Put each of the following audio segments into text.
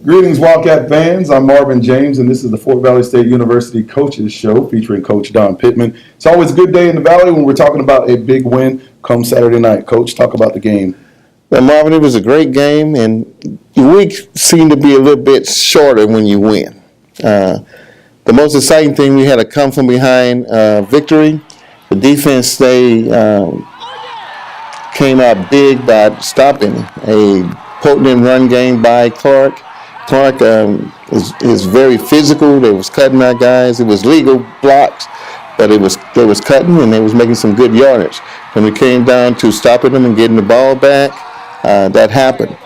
Greetings, Wildcat fans. I'm Marvin James, and this is the Fort Valley State University Coaches Show featuring Coach Don Pittman. It's always a good day in the Valley when we're talking about a big win come Saturday night. Coach, talk about the game. Well, Marvin, it was a great game, and the week seemed to be a little bit shorter when you win. The most exciting thing, we had a come from behind victory. The defense, they came out big by stopping a potent run game by Clark. Clark is very physical. They was cutting our guys. It was legal blocks, but they was cutting, and they was making some good yardage. When it came down to stopping them and getting the ball back, that happened.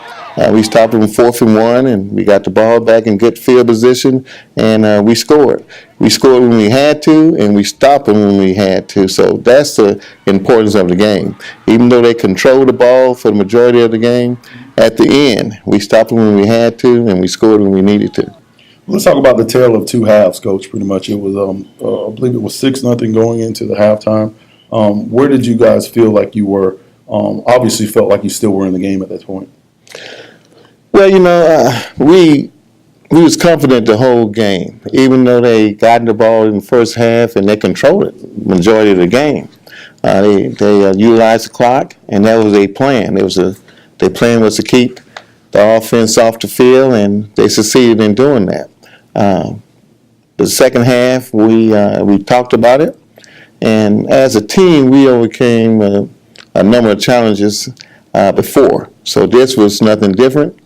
We stopped them 4th and 1, and we got the ball back in good field position, and we scored. We scored when we had to, and we stopped them when we had to. So that's the importance of the game. Even though they controlled the ball for the majority of the game, at the end, we stopped them when we had to, and we scored when we needed to. Let's talk about the tale of two halves, Coach. Pretty much, it was I believe it was 6-0 going into the halftime. Where did you guys feel like you were? Obviously, felt like you still were in the game at that point. Well, we was confident the whole game, even though they got the ball in the first half and they controlled it majority of the game. They utilized the clock, and that was their plan. Their plan was to keep the offense off the field, and they succeeded in doing that. The second half, we talked about it, and as a team, we overcame a number of challenges before. So this was nothing different.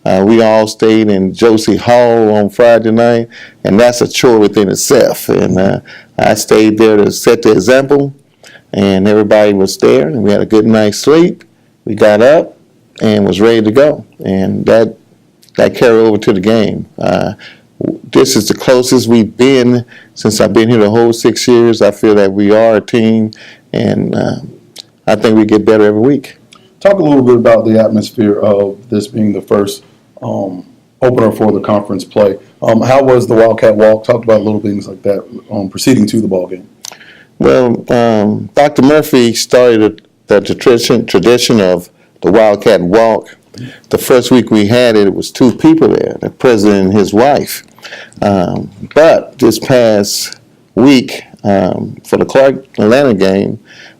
We all stayed in Josie Hall on Friday night, and that's a chore within itself. And I stayed there to set the example, and everybody was there, and we had a good night's sleep. We got up and was ready to go, and that carried over to the game. This is the closest we've been since I've been here the whole 6 years. I feel that we are a team, and I think we get better every week. Talk a little bit about the atmosphere of this being the first opener for the conference play. How was the Wildcat Walk? Talk about little things like that proceeding to the ball game. Well, Dr. Murphy started the tradition of the Wildcat Walk. The first week we had it, it was 2 people there, the president and his wife. But this past week, for the Clark-Atlanta game,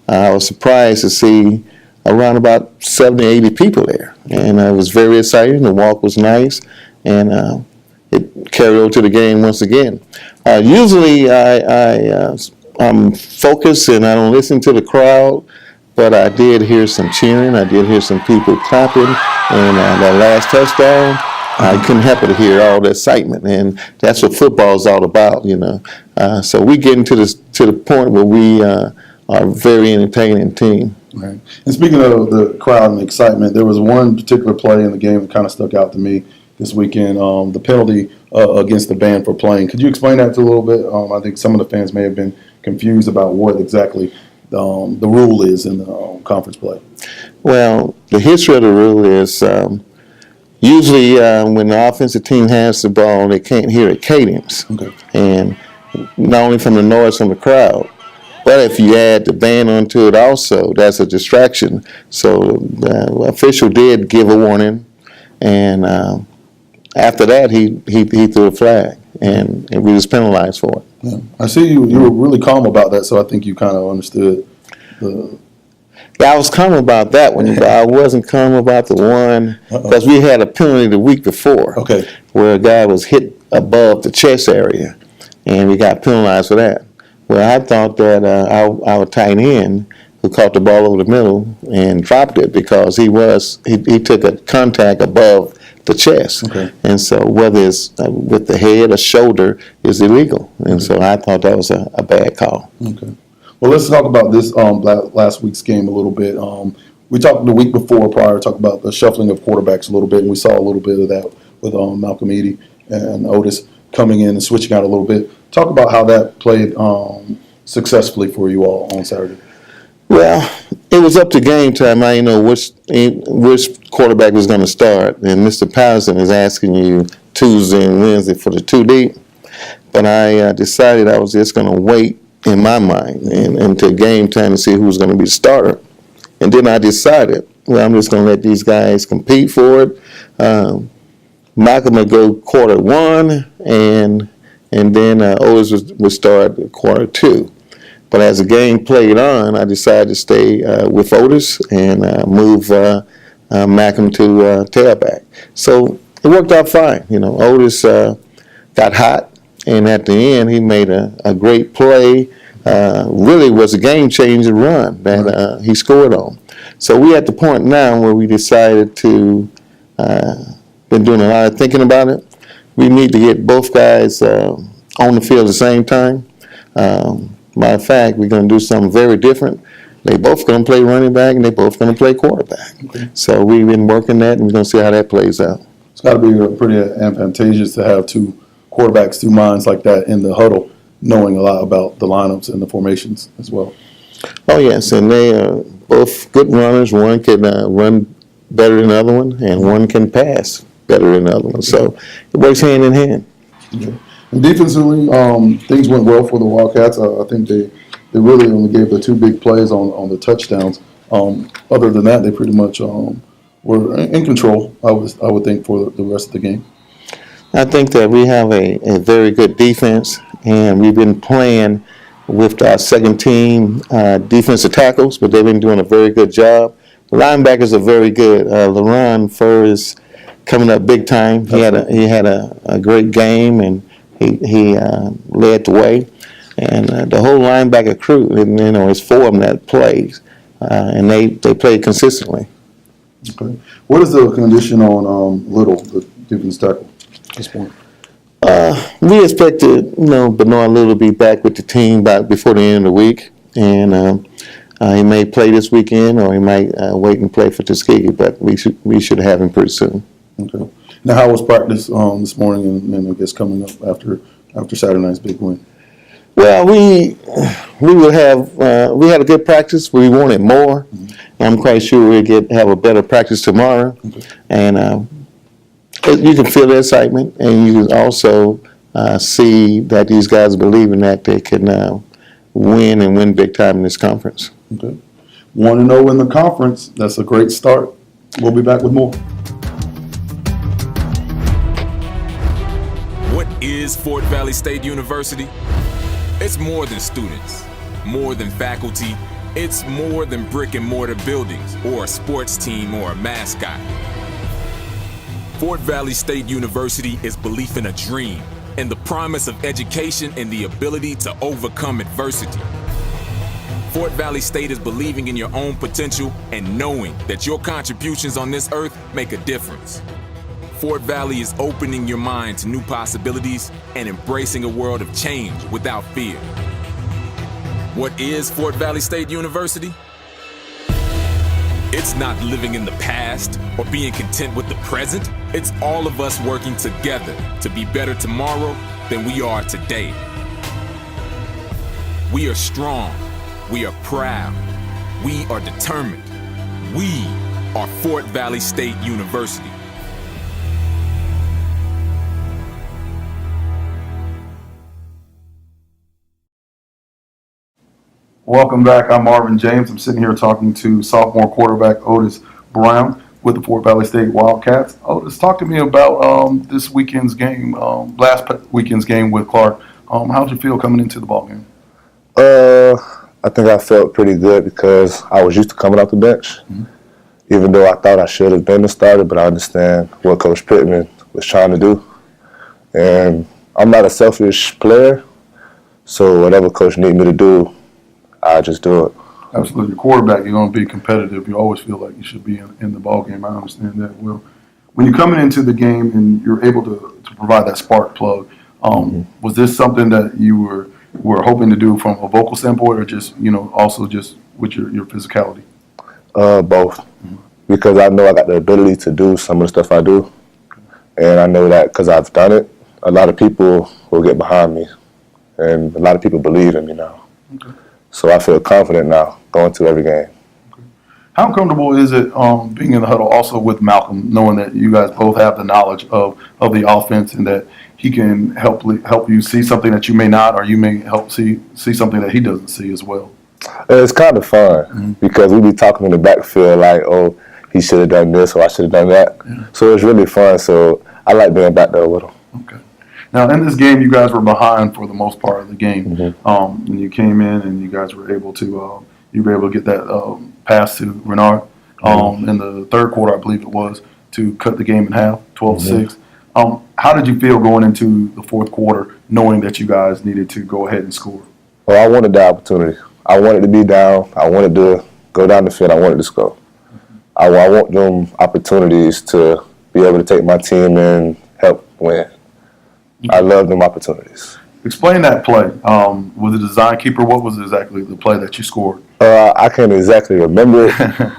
I was surprised to see around about 70, 80 people there. And it was very exciting. The walk was nice, and it carried over to the game once again. Usually I'm focused and I don't listen to the crowd, but I did hear some cheering. I did hear some people clapping, and that last touchdown, I couldn't help but hear all the excitement, and that's what football is all about, So we getting to the point where we are a very entertaining team. Right. And speaking of the crowd and the excitement, there was one particular play in the game that kind of stuck out to me this weekend, the penalty against the band for playing. Could you explain that a little bit? I think some of the fans may have been confused about what exactly the rule is in the conference play. Well, the history of the rule is usually when the offensive team has the ball, they can't hear a cadence. Okay. And not only from the noise from the crowd, but if you add the band onto it also, that's a distraction. So the official did give a warning, and after that, he threw a flag, and we was penalized for it. Yeah. I see you were really calm about that, so I think you kind of understood the... Yeah, I was calm about that one, but I wasn't calm about the one, because we had a penalty the week before, where a guy was hit above the chest area, and we got penalized for that. Well, I thought that our tight end, who caught the ball over the middle and dropped it, because he took a contact above the chest. Okay. And so whether it's with the head or shoulder is illegal. And so I thought that was a bad call. Okay. Well, let's talk about this last week's game a little bit. We talked the week before prior, talked about the shuffling of quarterbacks a little bit, and we saw a little bit of that with Malcolm Eady and Otis coming in and switching out a little bit. Talk about how that played successfully for you all on Saturday. Well, it was up to game time. I didn't know which quarterback was going to start, and Mr. Patterson is asking you Tuesday and Wednesday for the 2 deep. But I decided I was just going to wait in my mind until game time to see who was going to be the starter. And then I decided, well, I'm just going to let these guys compete for it. Malcolm would go quarter one, and then Otis would start quarter two. But as the game played on, I decided to stay with Otis and move Malcolm to tailback. So it worked out fine. Otis got hot, and at the end he made a great play. Really was a game-changing run that he scored on. So we at the point now where we decided to, been doing a lot of thinking about it. We need to get both guys on the field at the same time. Matter of fact, we're going to do something very different. They both going to play running back, and they both going to play quarterback. Okay. So we've been working that, and we're going to see how that plays out. It's got to be pretty advantageous to have two quarterbacks, two minds like that in the huddle, knowing a lot about the lineups and the formations as well. Oh, yes, and they are both good runners. One can run better than the other one, and one can pass better than the other one. So it works hand in hand. Okay. And defensively, things went well for the Wildcats. I think they really only gave the two big plays on the touchdowns. Other than that, they pretty much were in control, I would think, for the rest of the game. I think that we have a very good defense, and we've been playing with our second team defensive tackles, but they've been doing a very good job. The linebackers are very good. LaRon Furr is coming up big time. He had a great game, and he led the way. And the whole linebacker crew, it's four of them that plays, and they play consistently. Okay. What is the condition on Little, the defense tackle, at this point? We expected, Bernard Little to be back with the team before the end of the week, and he may play this weekend, or he might wait and play for Tuskegee, but we should have him pretty soon. Okay. Now, how was practice this morning, and I guess coming up after Saturday night's big win? Well, we had a good practice. We wanted more. Mm-hmm. I'm quite sure we'll have a better practice tomorrow, okay. And you can feel the excitement, and you can also see that these guys are believing that they can win and win big time in this conference. Okay. 1-0 in the conference. That's a great start. We'll be back with more. What is Fort Valley State University? It's more than students, more than faculty. It's more than brick and mortar buildings or a sports team or a mascot. Fort Valley State University is belief in a dream and the promise of education and the ability to overcome adversity. Fort Valley State is believing in your own potential and knowing that your contributions on this earth make a difference. Fort Valley is opening your mind to new possibilities and embracing a world of change without fear. What is Fort Valley State University? It's not living in the past or being content with the present. It's all of us working together to be better tomorrow than we are today. We are strong. We are proud. We are determined. We are Fort Valley State University. Welcome back. I'm Marvin James. I'm sitting here talking to sophomore quarterback Otis Brown with the Fort Valley State Wildcats. Otis, talk to me about this weekend's game, last weekend's game with Clark. How did you feel coming into the ball game? I think I felt pretty good because I was used to coming off the bench. Mm-hmm. Even though I thought I should have been the starter, but I understand what Coach Pittman was trying to do. And I'm not a selfish player, so whatever Coach needs me to do, I just do it. Absolutely. Your quarterback, you're going to be competitive. You always feel like you should be in the ball game. I understand that well. When you're coming into the game and you're able to provide that spark plug, was this something that you were hoping to do from a vocal standpoint, or just also just with your physicality? Both. Mm-hmm. Because I know I got the ability to do some of the stuff I do, and I know that because I've done it, a lot of people will get behind me, and a lot of people believe in me now. Okay. So I feel confident now going to every game. Okay. How comfortable is it being in the huddle also with Malcolm, knowing that you guys both have the knowledge of the offense and that he can help you see something that you may not, or you may help see something that he doesn't see as well? It's kind of fun because we be talking in the backfield like, oh, he should have done this or I should have done that. Yeah. So it's really fun. So I like being back there with them. Okay. Now, in this game, you guys were behind for the most part of the game. And you came in and you guys were able to get that pass to Renard in the third quarter, I believe it was, to cut the game in half, 12-6. How did you feel going into the fourth quarter, knowing that you guys needed to go ahead and score? Well, I wanted the opportunity. I wanted to be down. I wanted to go down the field. I wanted to score. I want them opportunities to be able to take my team and help win. I love them opportunities. Explain that play. Was it design keeper? What was exactly the play that you scored? I can't exactly remember it.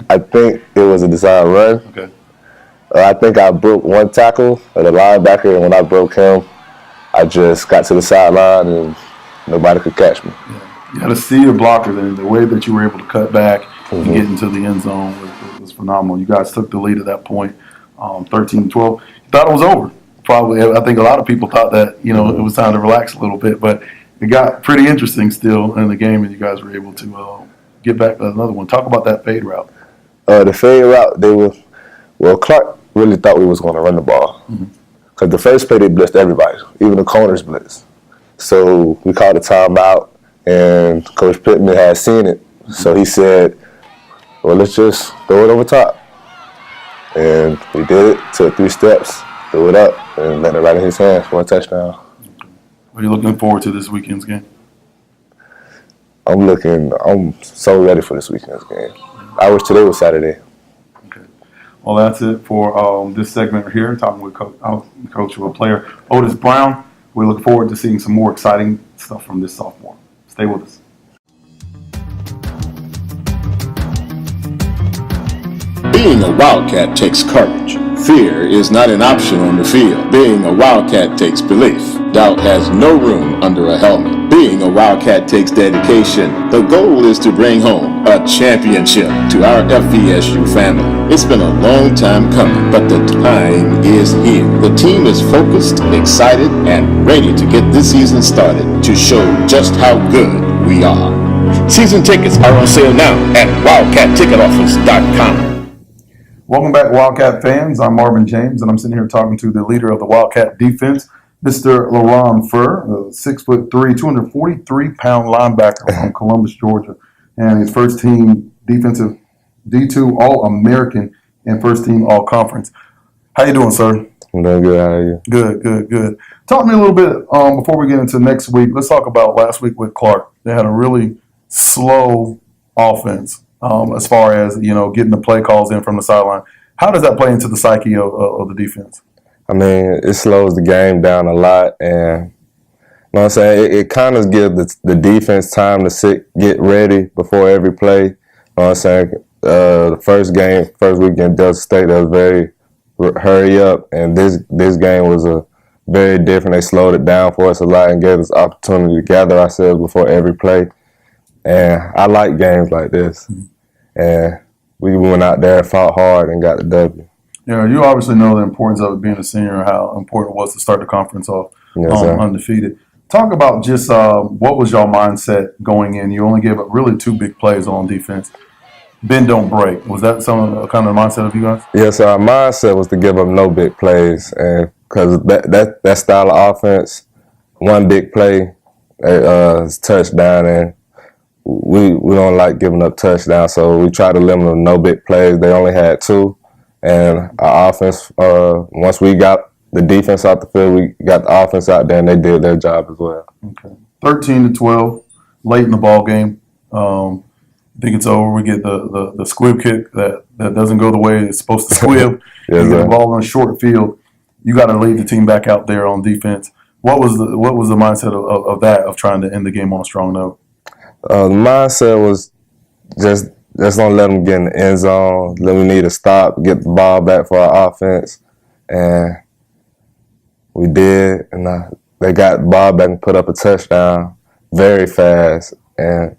I think it was a design run. Okay. I think I broke one tackle of the linebacker, and when I broke him, I just got to the sideline and nobody could catch me. Yeah. You had to see your blocker then. The way that you were able to cut back and get into the end zone was phenomenal. You guys took the lead at that point, 13-12. You thought it was over. Probably, I think a lot of people thought that, it was time to relax a little bit, but it got pretty interesting still in the game, and you guys were able to get back another one. Talk about that fade route. The fade route, Clark really thought we was going to run the ball. Because the first play, they blitzed everybody, even the corners blitzed. So we called a timeout, and Coach Pittman had seen it. So he said, well, let's just throw it over top. And we did it, took 3 steps, threw it up, and let it right in his hands for a touchdown. What are you looking forward to this weekend's game? I'm so ready for this weekend's game. I wish today was Saturday. Okay. Well, that's it for this segment here, talking with coach of a player, Otis Brown. We look forward to seeing some more exciting stuff from this sophomore. Stay with us. Being a Wildcat takes courage. Fear is not an option on the field. Being a Wildcat takes belief. Doubt has no room under a helmet. Being a Wildcat takes dedication. The goal is to bring home a championship to our FVSU family. It's been a long time coming, but the time is here. The team is focused, excited, and ready to get this season started to show just how good we are. Season tickets are on sale now at wildcatticketoffice.com. Welcome back, Wildcat fans. I'm Marvin James, and I'm sitting here talking to the leader of the Wildcat defense, Mr. LaRon Fur, a 6'3", 243-pound linebacker from Columbus, Georgia, and his first team defensive D2 All-American and first team All-Conference. How you doing, sir? I'm doing good. How are you? Good. Talk to me a little bit before we get into next week. Let's talk about last week with Clark. They had a really slow offense. As far as, getting the play calls in from the sideline. How does that play into the psyche of the defense? I mean, it slows the game down a lot, and you know what I'm saying? It kind of gives the defense time to get ready before every play. You know what I'm saying? The first weekend, Delta State, that was very hurry up, and this game was very different. They slowed it down for us a lot and gave us opportunity to gather ourselves before every play. And I like games like this. And we went out there, fought hard, and got the W. Yeah, you obviously know the importance of it being a senior, how important it was to start the conference off undefeated. Talk about just what was your mindset going in? You only gave up really 2 big plays on defense. Bend, don't break. Was that kind of the mindset of you guys? Yeah, so our mindset was to give up no big plays. And because that style of offense, 1 big play is touchdown, and we don't like giving up touchdowns, so we try to limit them to no big plays. They only had 2, and our offense, once we got the defense out the field, we got the offense out there, and they did their job as well. Okay. 13-12, late in the ball game. I think it's over. We get the squib kick that doesn't go the way it's supposed to squib. Yes, you get the ball on a short field. You got to lead the team back out there on defense. What was the mindset of that, of trying to end the game on a strong note? The mindset was just don't let them get in the end zone. We need to stop, get the ball back for our offense. And we did. And they got the ball back and put up a touchdown very fast. And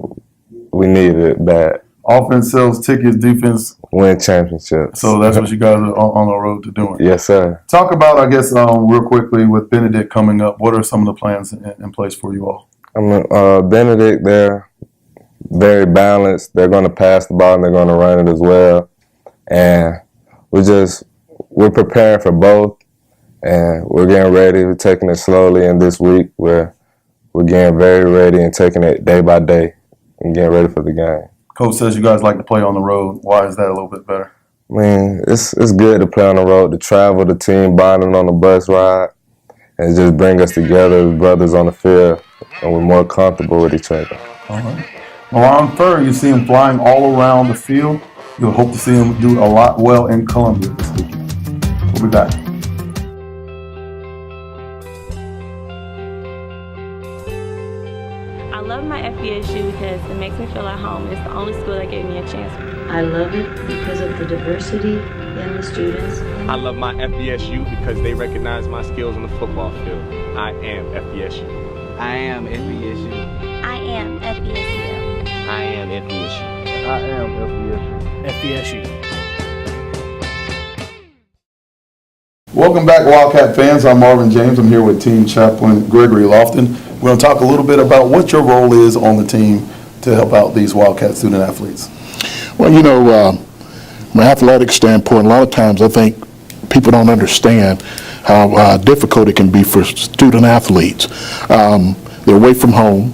we needed it bad. Offense sells tickets, defense win championships. So that's what you guys are on the road to doing. Yes, sir. Talk about, I guess, real quickly with Benedict coming up. What are some of the plans in place for you all? Benedict, they're very balanced. They're going to pass the ball and they're going to run it as well. And we're preparing for both. And we're getting ready. We're taking it slowly in this week where we're getting very ready and taking it day by day and getting ready for the game. Coach says you guys like to play on the road. Why is that a little bit better? I mean, it's good to play on the road, to travel, the team bonding on the bus ride, and just bring us together as brothers on the field, and we're more comfortable with each other. All right. Milan Furr, you see him flying all around the field. You'll hope to see him do a lot well in Columbia this weekend. We'll be back. I love my FVSU because it makes me feel at home. It's the only school that gave me a chance. I love it because of the diversity in the students. I love my FVSU because they recognize my skills on the football field. I am FVSU. I am FVSU. I am FVSU. I am FVSU. I am FVSU. FVSU. Welcome back, Wildcat fans. I'm Marvin James. I'm here with team chaplain Gregory Lofton. We're going to talk a little bit about what your role is on the team to help out these Wildcat student athletes. Well, you know, from an athletic standpoint, a lot of times I think people don't understand how difficult it can be for student athletes. They're away from home.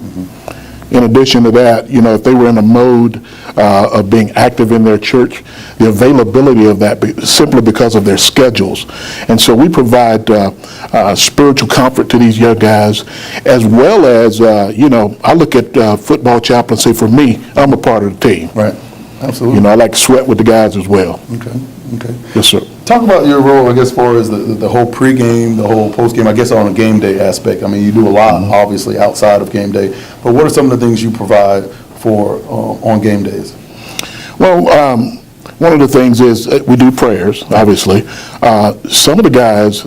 In addition to that, you know, if they were in a mode of being active in their church, the availability of that simply because of their schedules. And so we provide spiritual comfort to these young guys, as well as, you know, I look at football chaplaincy. For me, I'm a part of the team. Right. Absolutely. You know, I like to sweat with the guys as well. Okay. Yes, sir. Talk about your role, I guess, as far as the whole pregame, the whole postgame, I guess on a game day aspect. I mean, you do a lot, obviously, outside of game day. But what are some of the things you provide for on game days? Well, one of the things is we do prayers, obviously. Some of the guys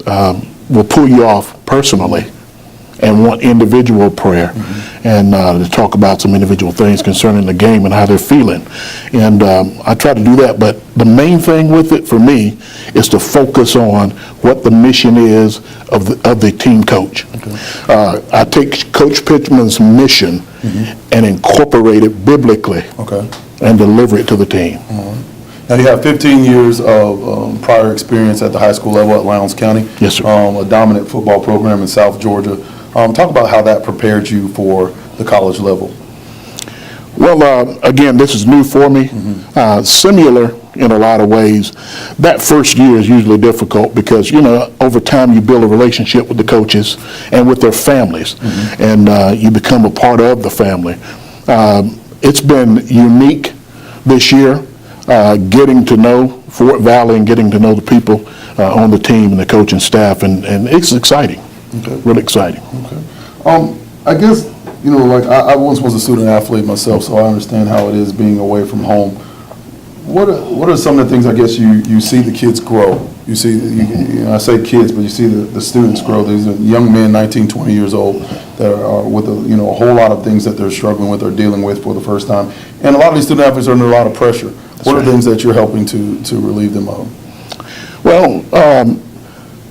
will pull you off personally and want individual prayer and to talk about some individual things concerning the game and how they're feeling. And I try to do that, but the main thing with it for me is to focus on what the mission is of the team coach. I take Coach Pittman's mission and incorporate it biblically and deliver it to the team. Now, you have 15 years of prior experience at the high school level at Lowndes County. Yes, sir. A dominant football program in South Georgia. Talk about how that prepared you for the college level. Well, again, this is new for me. Similar in a lot of ways. That first year is usually difficult because, you know, over time you build a relationship with the coaches and with their families, and you become a part of the family. It's been unique this year, getting to know Fort Valley and getting to know the people on the team and the coaching staff, and it's exciting. Really exciting. I guess, you know, like I once was a student athlete myself, so I understand how it is being away from home. What are some of the things, I guess, you see the kids grow? You see, you know, I say kids, but you see the students grow. These are young men, 19, 20 years old, that are with a whole lot of things that they're struggling with or dealing with for the first time. And a lot of these student athletes are under a lot of pressure. What are things that you're helping to relieve them of? Well,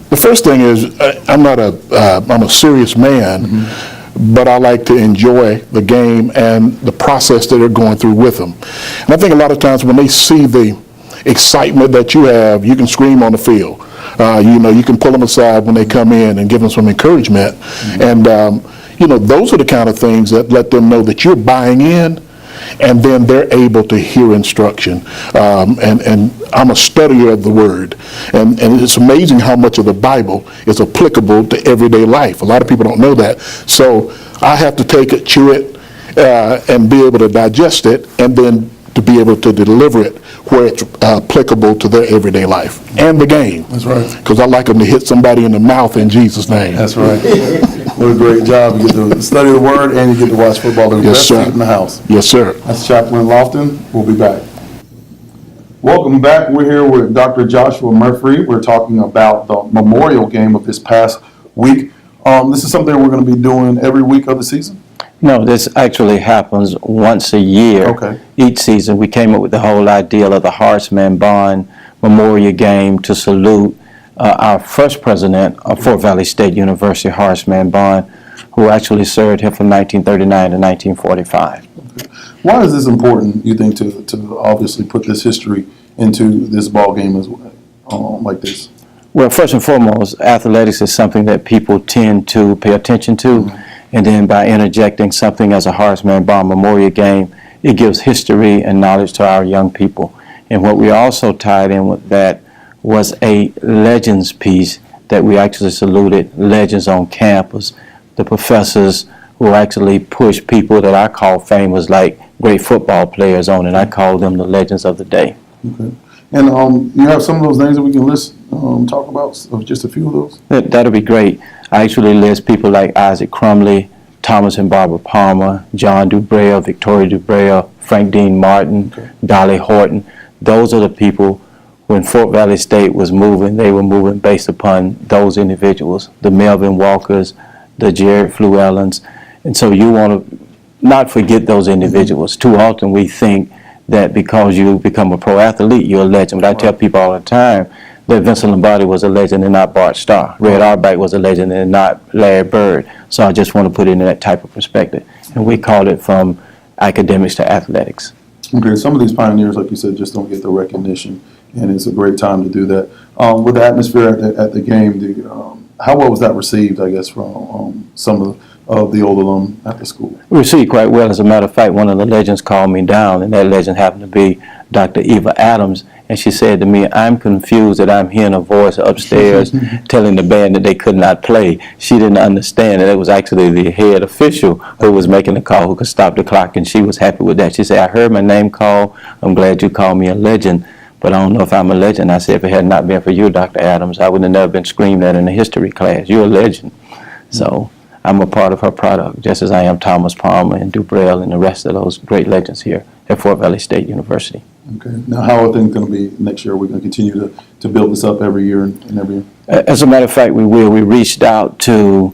the first thing is I'm a serious man, but I like to enjoy the game and the process that they're going through with them. And I think a lot of times when they see the excitement that you have, you can scream on the field. You know, you can pull them aside when they come in and give them some encouragement. And, you know, those are the kind of things that let them know that you're buying in, and then they're able to hear instruction. And I'm a studier of the Word. And it's amazing how much of the Bible is applicable to everyday life. A lot of people don't know that. So I have to take it, chew it, and be able to digest it, and then to be able to deliver it where it's applicable to their everyday life and the game. That's right. Because I like them to hit somebody in the mouth in Jesus' name. That's right. What a great job. You get to study the Word and you get to watch football. The best seat in the house. Yes, sir. That's Chaplain Lofton. We'll be back. Welcome back. We're here with Dr. Joshua Murphy. We're talking about the memorial game of this past week. This is something we're going to be doing every week of the season? No, this actually happens once a year. Okay. Each season, we came up with the whole idea of the Horseman Bond Memorial Game to salute our first president of Fort Valley State University, Horseman Bond, who actually served here from 1939 to 1945. Okay. Why is this important, you think, to obviously put this history into this ball game as like this? Well, first and foremost, athletics is something that people tend to pay attention to. And then by interjecting something as a Horace Mann Bond Memorial Game, it gives history and knowledge to our young people. And what we also tied in with that was a legends piece that we actually saluted legends on campus, the professors who actually push people that I call famous, like great football players on, and I call them the legends of the day. Okay. And you have some of those names that we can list, talk about, of just a few of those? That'll be great. I actually list people like Isaac Crumley, Thomas and Barbara Palmer, John Dubreuil, Victoria Dubreuil, Frank Dean Martin, Dolly Horton. Those are the people, when Fort Valley State was moving, they were moving based upon those individuals, the Melvin Walkers, the Jared Fluellens. And so you want to not forget those individuals. Too often we think that because you become a pro athlete, you're a legend. But I tell people all the time that Vincent Lombardi was a legend and not Bart Starr. Red Auerbach was a legend and not Larry Bird. So I just want to put it in that type of perspective. And we call it from academics to athletics. Okay, some of these pioneers, like you said, just don't get the recognition, and it's a great time to do that. With the atmosphere at the game, how well was that received, I guess, from some of the old alum at the school? Received quite well. As a matter of fact, one of the legends called me down, and that legend happened to be Dr. Eva Adams, and she said to me, "I'm confused that I'm hearing a voice upstairs telling the band that they could not play." She didn't understand that it was actually the head official who was making the call, who could stop the clock, and she was happy with that. She said, "I heard my name called. I'm glad you called me a legend, but I don't know if I'm a legend." I said, "If it had not been for you, Dr. Adams, I would have never been screamed at in a history class. You're a legend." So I'm a part of her product, just as I am Thomas Palmer and Dubreuil and the rest of those great legends here at Fort Valley State University. Okay. Now, how are things going to be next year? Are we going to continue to build this up every year and every year? As a matter of fact, we will. We reached out to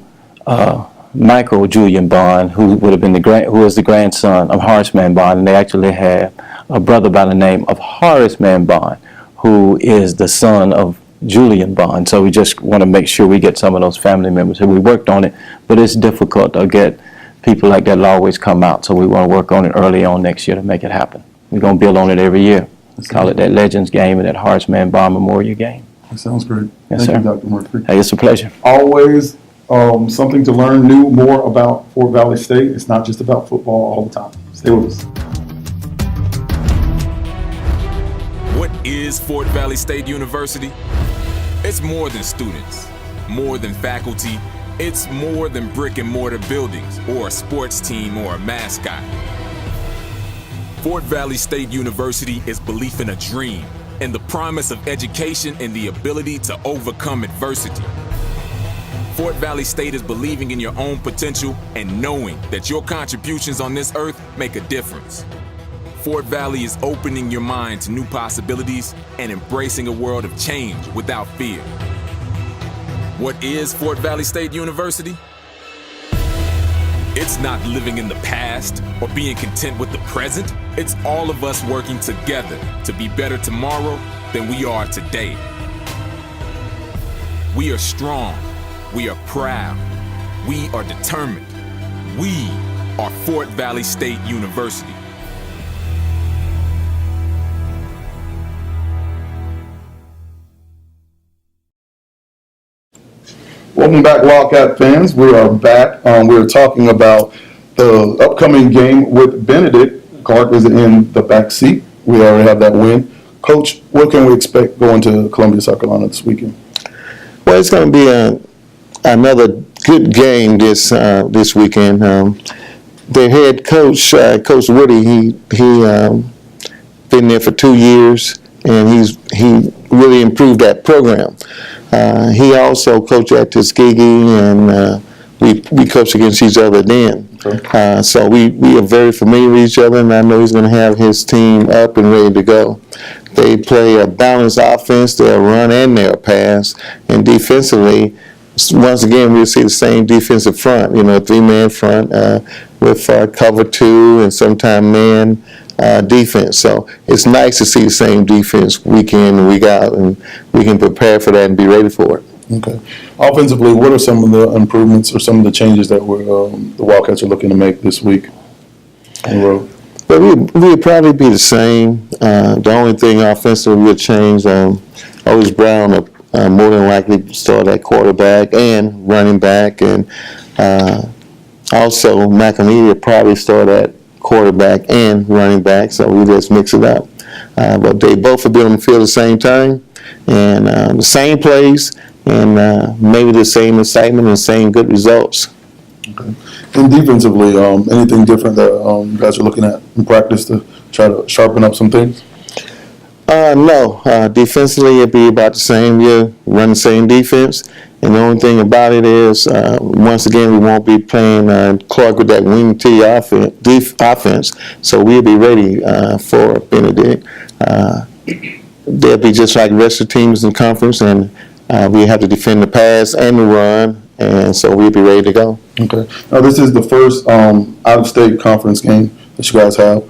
Michael Julian Bond, who would have been who is the grandson of Horace Mann Bond, and they actually have a brother by the name of Horace Mann Bond, who is the son of Julian Bond. So we just want to make sure we get some of those family members. So we worked on it, but it's difficult to get people like that to always come out. So we want to work on it early on next year to make it happen. We're going to build on it every year. We call it that Legends Game and that Horace Mann Bond Memorial Game. That sounds great. Yes, Thank sir. you, Dr. Murphy. Hey, it's a pleasure. Always something to learn new, more about Fort Valley State. It's not just about football all the time. Stay with us. What is Fort Valley State University? It's more than students, more than faculty. It's more than brick and mortar buildings or a sports team or a mascot. Fort Valley State University is belief in a dream and the promise of education and the ability to overcome adversity. Fort Valley State is believing in your own potential and knowing that your contributions on this earth make a difference. Fort Valley is opening your mind to new possibilities and embracing a world of change without fear. What is Fort Valley State University? It's not living in the past or being content with the present. It's all of us working together to be better tomorrow than we are today. We are strong. We are proud. We are determined. We are Fort Valley State University. Welcome back, Wildcat fans. We are back. We're talking about the upcoming game with Benedict. Clark is in the back seat. We already have that win. Coach, what can we expect going to Columbia, South Carolina this weekend? Well, it's going to be another good game this weekend. Their head coach, Coach Woody, he been there for 2 years, and he really improved that program. He also coached at Tuskegee, and we coached against each other then. Okay. So we are very familiar with each other, and I know he's going to have his team up and ready to go. They play a balanced offense. They'll run and they'll pass. And defensively, once again, we'll see the same defensive front, a three-man front with cover two and sometime man defense. So it's nice to see the same defense week in and week out, and we can prepare for that and be ready for it. Okay. Offensively, what are some of the improvements or some of the changes that the Wildcats are looking to make this week on the road? But we'll probably be the same. The only thing offensively we'll change, Otis Brown, more than likely start at quarterback and running back, and also McAmeedy will probably start at quarterback and running back, so we just mix it up. But they both will be on the field at the same time, and the same plays, and maybe the same excitement and same good results. Okay. And defensively, anything different that you guys are looking at in practice to try to sharpen up some things? No. Defensively, it'll be about the same. We'll run the same defense. And the only thing about it is, once again, we won't be playing Clark with that wing T offense. So we'll be ready for Benedict. They'll be just like the rest of the teams in the conference, and we have to defend the pass and the run, and so we'll be ready to go. Okay. Now, this is the first out-of-state conference game that you guys have.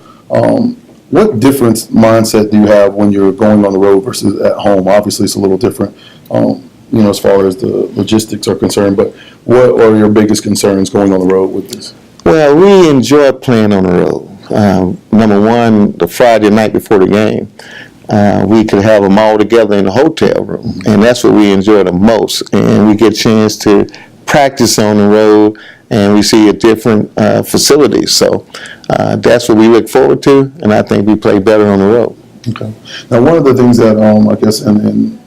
What different mindset do you have when you're going on the road versus at home? Obviously, it's a little different, as far as the logistics are concerned, but what are your biggest concerns going on the road with this? Well, we enjoy playing on the road. Number one, the Friday night before the game, we could have them all together in the hotel room, and that's what we enjoy the most. And we get a chance to practice on the road, and we see a different facilities. So that's what we look forward to, and I think we play better on the road. Okay. Now, one of the things that I guess in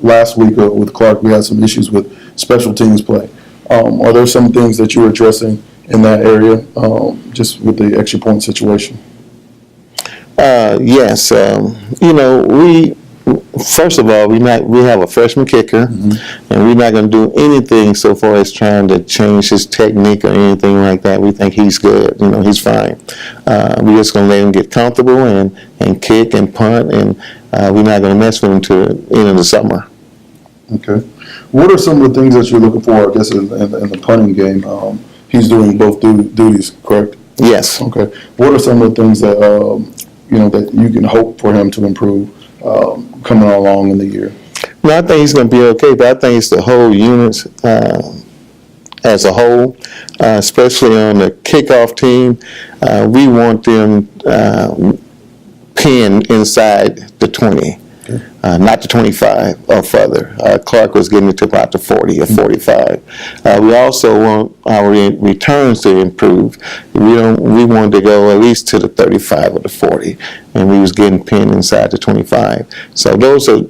last week with Clark, we had some issues with special teams play. Are there some things that you're addressing in that area, just with the extra point situation? Yes. We first of all, we have a freshman kicker, and we're not going to do anything so far as trying to change his technique or anything like that. We think he's good. He's fine. We're just going to let him get comfortable and kick and punt, and we're not going to mess with him to the end of the summer. Okay. What are some of the things that you're looking for, I guess, in the punting game? He's doing both duties, correct? Yes. Okay. What are some of the things that that you can hope for him to improve coming along in the year? No, I think he's going to be okay, but I think it's the whole unit as a whole, especially on the kickoff team. We want them pinned inside the 20. Not the 25 or further. Clark was getting it to about the 40 or 45. We also want our returns to improve. We wanted to go at least to the 35 or the 40, and we was getting pinned inside the 25. So those are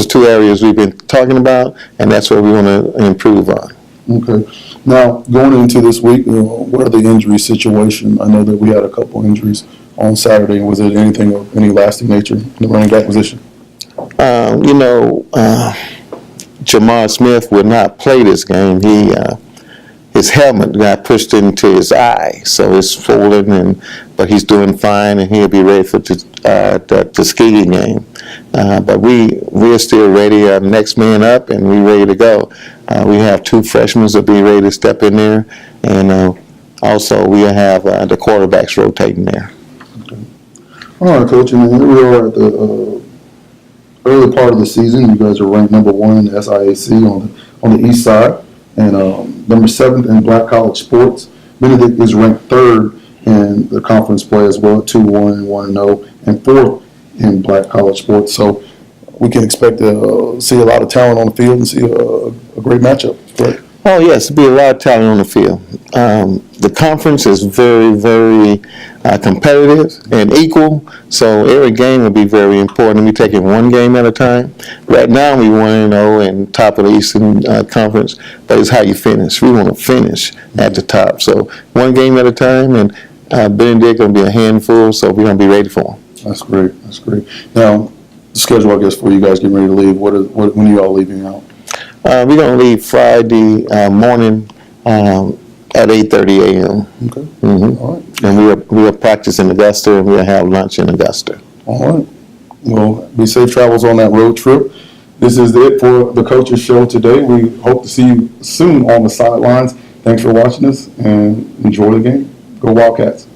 two areas we've been talking about, and that's what we want to improve on. Okay. Now, going into this week, what are the injury situation? I know that we had a couple injuries on Saturday. Was it anything of any lasting nature in the running back position? Jamar Smith would not play this game. His helmet got pushed into his eye, so it's swollen, but he's doing fine, and he'll be ready for the Tuskegee game. But we're still ready. Next man up, and we're ready to go. We have two freshmen that'll be ready to step in there, and also we'll have the quarterbacks rotating there. Okay. All right, Coach, and here we are at the early part of the season. You guys are ranked number 1 in the SIAC on the east side, and number 7th in Black College sports. Benedict is ranked 3rd in the conference play as well, 2-1 and 1-0, and 4th in Black College sports. So we can expect to see a lot of talent on the field and see a great matchup. Correct? Oh, yes, there'll be a lot of talent on the field. The conference is very, very competitive and equal, so every game will be very important. We're taking one game at a time. Right now, we 1-0 and top of the Eastern Conference, but it's how you finish. We want to finish at the top. So one game at a time, and Benedict going to be a handful, so we're going to be ready for them. That's great. That's great. Now, the schedule, I guess, for you guys getting ready to leave, when are you all leaving out? We're going to leave Friday morning at 8:30 a.m. Okay. Mm-hmm. All right. And we'll practice in Augusta, and we'll have lunch in Augusta. All right. Well, be safe travels on that road trip. This is it for the Coaches Show today. We hope to see you soon on the sidelines. Thanks for watching us, and enjoy the game. Go Wildcats.